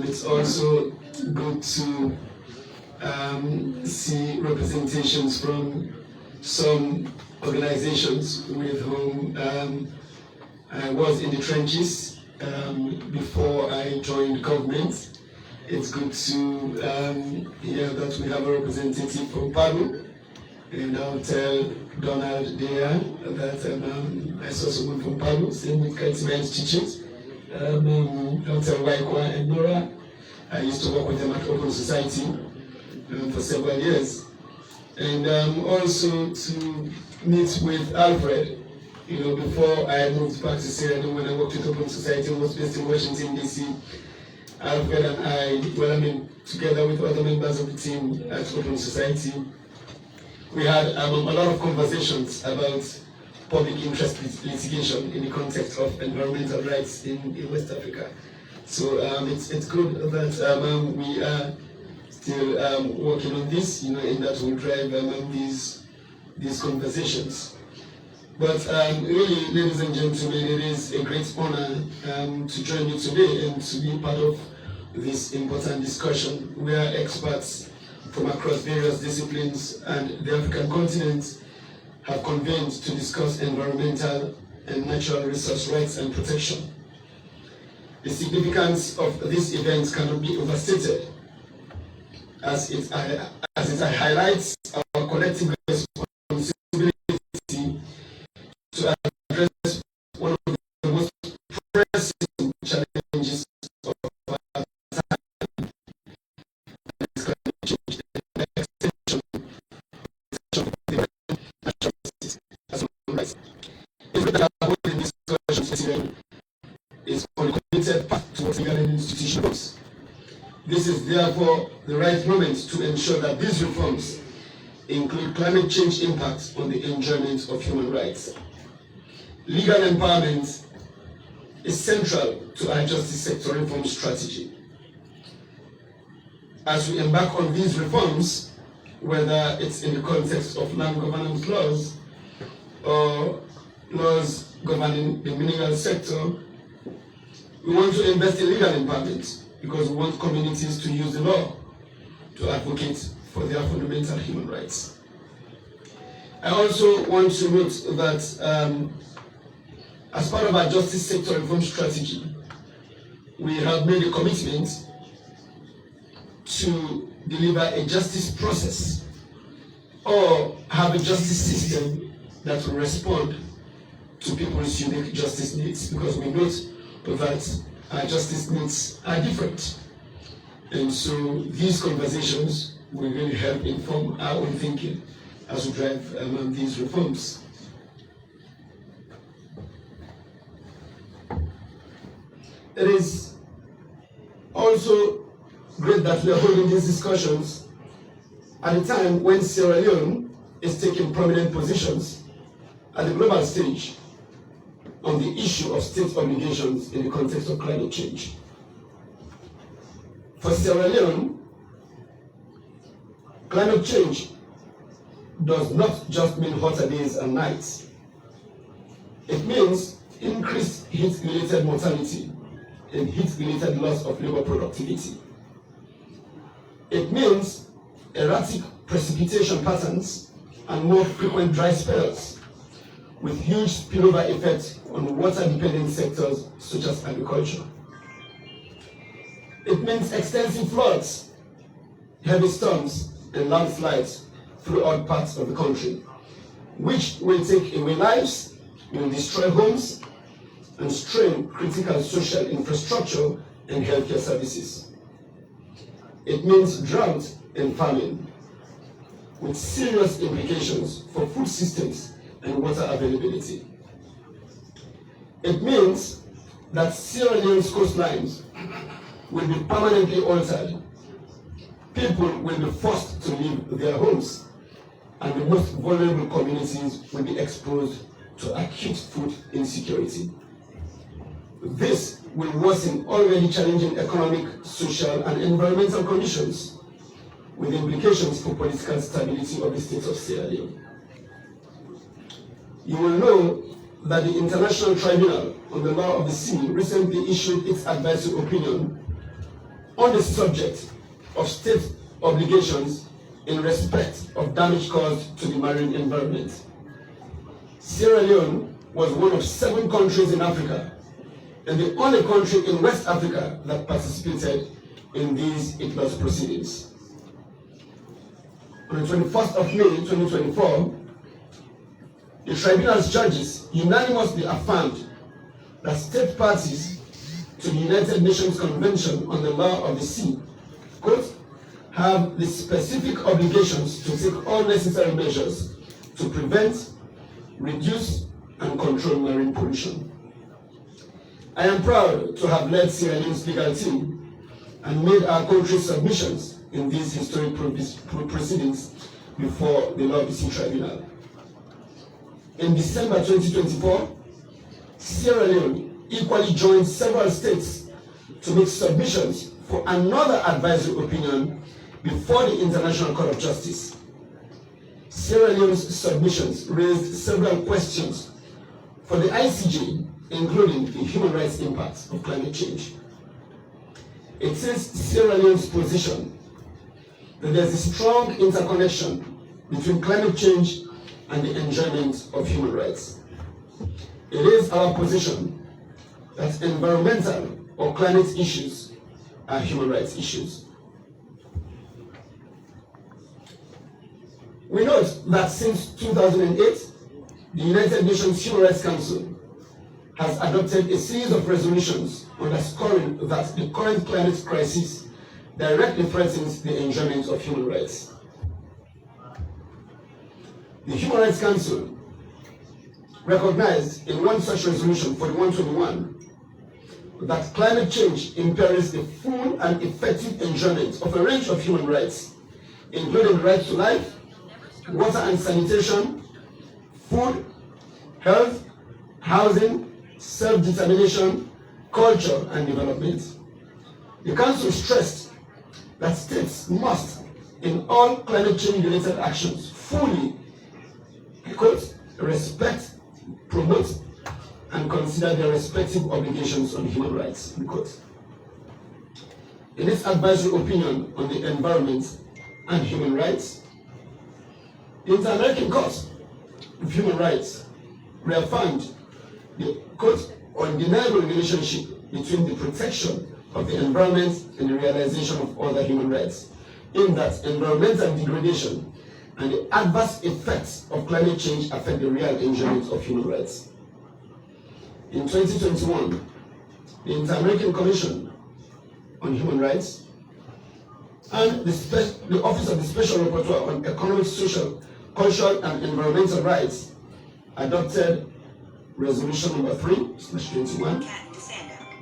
It's also good to see representations from some organizations with whom I was in the trenches before I joined government. It's good to hear that we have a representative from Palu, and I'll tell Donald there that I saw someone from Palu, same with Kaitiba Institute. I'll tell Waikwa and Nora. I used to work with them at Open Society for several years. And also to meet with Alfred. You know, before I moved back to Sierra Leone, when I worked with Open Society, I was based in Washington, D.C. Alfred and I, together with other members of the team at Open Society, we had a lot of conversations about public interest litigation in the context of environmental rights in West Africa. So it's good that we are still working on this, you know, and that will drive these conversations. But really, ladies and gentlemen, it is a great honor to join you today and to be part of this important discussion where experts from across various disciplines and the African continent have convened to discuss environmental and natural resource rights and protection. The significance of this event cannot be overstated, as it highlights our collective responsibility to address one of the most pressing challenges of our time, and it's climate change and the extension of the natural resources as human rights. It's good that our board in discussion is on a committed path towards legal and institutional reforms. This is therefore the right moment to ensure that these reforms include climate change impacts on the enjoyment of human rights. Legal empowerment is central to our justice sector reform strategy. As we embark on these reforms, whether it's in the context of land governance laws or laws governing the mineral sector, we want to invest in legal empowerment because we want communities to use the law to advocate for their fundamental human rights. I also want to note that as part of our justice sector reform strategy, we have made a commitment to deliver a justice process or have a justice system that will respond to people's unique justice needs, because we note that our justice needs are different. And so these conversations will really help inform our own thinking as we drive these reforms. It is also great that we are holding these discussions at a time when Sierra Leone is taking prominent positions at the global stage on the issue of state obligations in the context of climate change. For Sierra Leone, climate change does not just mean hotter days and nights. It means increased heat-related mortality and heat-related loss of labor productivity. It means erratic precipitation patterns and more frequent dry spells, with huge spillover effects on water-dependent sectors such as agriculture. It means extensive floods, heavy storms, and landslides throughout parts of the country, which will take away lives, will destroy homes, and strain critical social infrastructure and healthcare services. It means drought and famine, with serious implications for food systems and water availability. It means that Sierra Leone's coastlines will be permanently altered. People will be forced to leave their homes, and the most vulnerable communities will be exposed to acute food insecurity. This will worsen already challenging economic, social, and environmental conditions, with implications for political stability of the state of Sierra Leone. You will know that the International Tribunal on the Law of the Sea recently issued its advisory opinion on the subject of state obligations in respect of damage caused to the marine environment. Sierra Leone was one of 7 countries in Africa and the only country in West Africa that participated in these ICLOS proceedings. On the 21st of May 2024, the tribunal's judges unanimously affirmed that state parties to the United Nations Convention on the Law of the Sea, quote, have the specific obligations to take all necessary measures to prevent, reduce, and control marine pollution. I am proud to have led Sierra Leone's legal team and made our country's submissions in these historic proceedings before the Law of the Sea Tribunal. In December 2024, Sierra Leone equally joined several states to make submissions for another advisory opinion before the International Court of Justice. Sierra Leone's submissions raised several questions for the ICJ, including the human rights impacts of climate change. It is Sierra Leone's position that there is a strong interconnection between climate change and the enjoyment of human rights. It is our position that environmental or climate issues are human rights issues. We note that since 2008, the United Nations Human Rights Council has adopted a series of resolutions underscoring that the current climate crisis directly threatens the enjoyment of human rights. The Human Rights Council recognized in one such resolution, 4121, that climate change imperils the full and effective enjoyment of a range of human rights, including the right to life, water and sanitation, food, health, housing, self-determination, culture, and development. The Council stressed that states must, in all climate change-related actions, fully, quote, respect, promote, and consider their respective obligations on human rights, quote. In its advisory opinion on the environment and human rights, the Inter-American Court of Human Rights reaffirmed the, quote, undeniable relationship between the protection of the environment and the realization of other human rights, in that environmental degradation and the adverse effects of climate change affect the real enjoyment of human rights. In 2021, the Inter-American Commission on Human Rights and the Office of the Special Rapporteur on Economic, Social, Cultural, and Environmental Rights adopted Resolution number 3/21,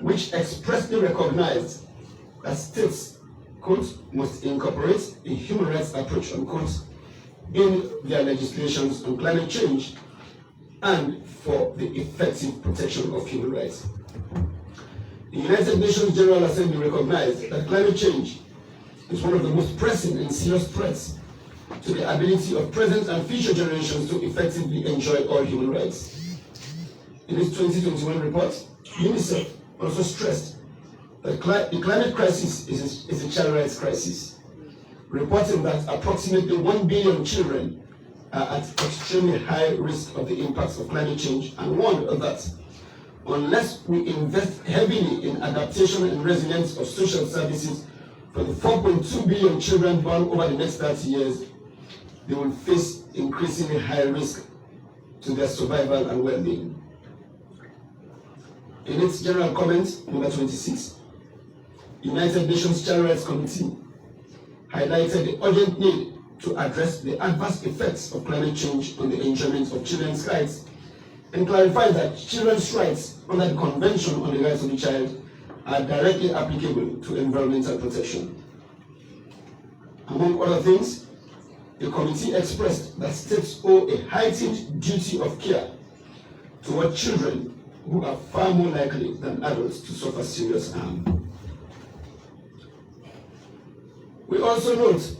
which expressly recognized that states, quote, must incorporate a human rights approach, unquote, in their legislations on climate change and for the effective protection of human rights. The United Nations General Assembly recognized that climate change is one of the most pressing and serious threats to the ability of present and future generations to effectively enjoy all human rights. In its 2021 report, UNICEF also stressed that the climate crisis is a child rights crisis, reporting that approximately 1 billion children are at extremely high risk of the impacts of climate change, and warned that unless we invest heavily in adaptation and resilience of social services for the 4.2 billion children born over the next 30 years, they will face increasingly high risk to their survival and well-being. In its general comment, number 26, the United Nations Child Rights Committee highlighted the urgent need to address the adverse effects of climate change on the enjoyment of children's rights, and clarified that children's rights under the Convention on the Rights of the Child are directly applicable to environmental protection. Among other things, the committee expressed that states owe a heightened duty of care toward children who are far more likely than adults to suffer serious harm. We also note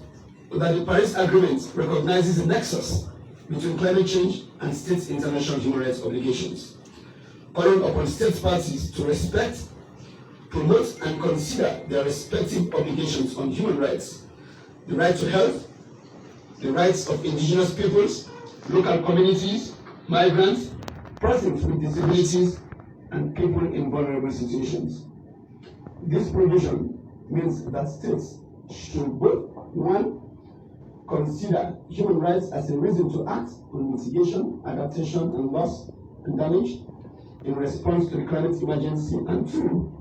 that the Paris Agreement recognizes a nexus between climate change and states' international human rights obligations, calling upon state parties to respect, promote and consider their respective obligations on human rights, the right to health, the rights of indigenous peoples, local communities, migrants, persons with disabilities, and people in vulnerable situations. This provision means that states should both, one, consider human rights as a reason to act on mitigation, adaptation, and loss and damage in response to the climate emergency, and two,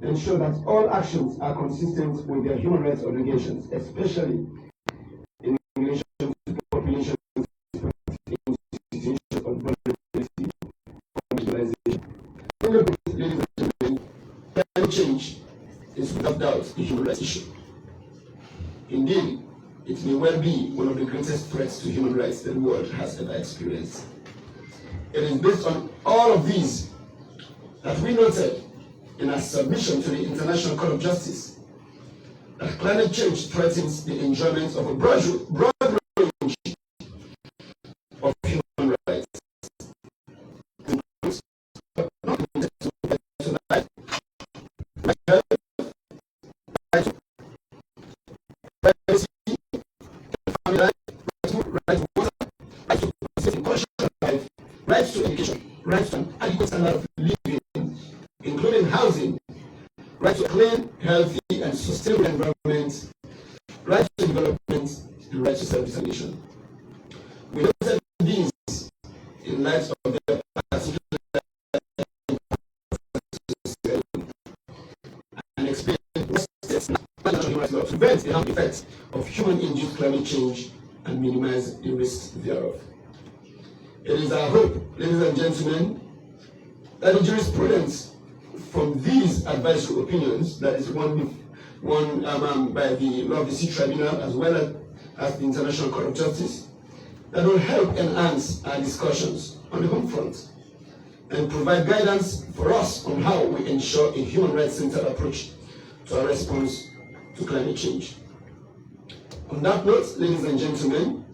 ensure that all actions are consistent with their human rights obligations, especially in relation to populations in situations of vulnerability or marginalization. Ladies and gentlemen, climate change is without doubt a human rights issue. Indeed, it may well be one of the greatest threats to human rights the world has ever experienced. It is based on all of these that we noted in our submission to the International Court of Justice that climate change threatens the enjoyment of a broad range of human rights, but not limited to life, right to health, right to privacy, family life, right to water, right to conscious life, right to education, right to an adequate standard of living, including housing, right to a clean, healthy, and sustainable environment, right to development, and right to self-determination. We noted these in light of their particular and explained what steps national human rights law to prevent the harmful effects of human-induced climate change and minimize the risks thereof. It is our hope, ladies and gentlemen, that the jurisprudence from these advisory opinions, that is one by the Law of the Sea Tribunal as well as the International Court of Justice, that will help enhance our discussions on the home front and provide guidance for us on how we ensure a human rights-centered approach to our response to climate change. On that note, ladies and gentlemen,